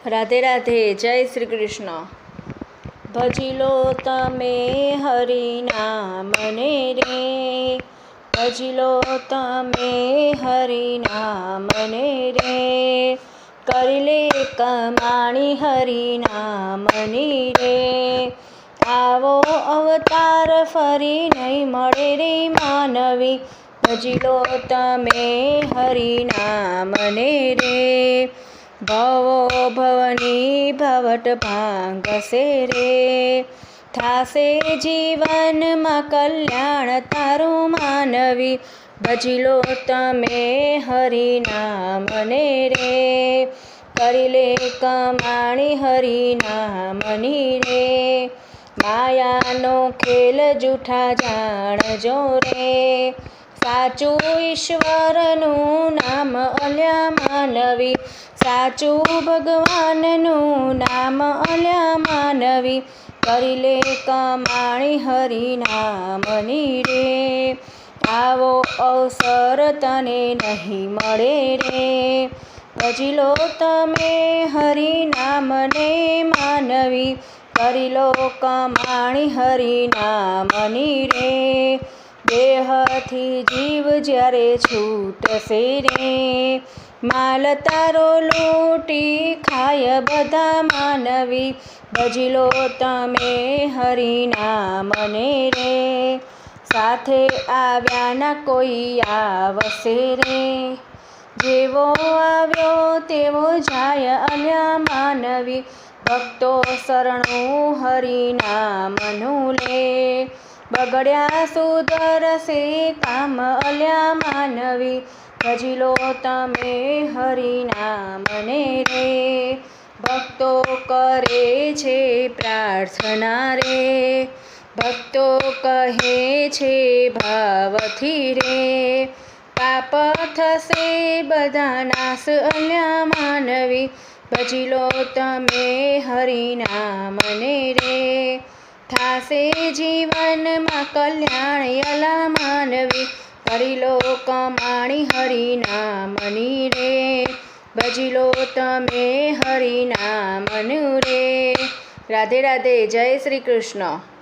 રાધે રાધે, જય શ્રી કૃષ્ણ। ભજી લો તમે હરિનામને રે, ભજી લો તમે હરિનામને રે, કરી લે કમાણી હરિનામની રે। આવો અવતાર ફરી નહીં મળે રે માનવી, ભજી લો તમે હરિનામને રે। ભવો ભવની ભવટ ભાંગશે રે, થાશે જીવનમાં કલ્યાણ તારું માનવી, ભજી લો તમે હરિનામને રે, કરી લે કમાણી હરિનામની રે। માયાનો ખેલ જૂઠા જાણજો રે, સાચું ઈશ્વરનું નામ અલ્યા માનવી, સાચું ભગવાનનું નામ અલ્યા માનવી, કરી લે કમાણી હરિનામની રે। આવો અવસર તને નહીં મળે રે, ભજી લો તમે હરિનામને માનવી, કરી લો કમાણી હરિનામની રે। દેહથી જીવ જ્યારે છૂટશે રે, માલ તારો લૂંટી ખાય બધા માનવી, ભજી લો તમે હરિનામને રે। સાથે આવ્યાના કોઈ આવશે રે, જેવો આવ્યો તેવો જાય અલ્યા માનવી, ભક્તો શરણું હરિનામનું લે, બગડ્યા સુધરશે કામ અલ્યા માનવી, ભજી લો તમે હરિનામને રે। ભક્તો કરે છે પ્રાર્થના રે, ભક્તો કહે છે ભાવથી રે, પાપ થશે બધા નાશ અલ્યા માનવી, ભજી લો તમે હરિનામને રે, થાશે જીવનમાં કલ્યાણ અલા માનવી, કરી લો કમાણી હરિનામની રે, ભજી લો તમે હરિનામનું રે। રાધે રાધે, જય શ્રી કૃષ્ણ।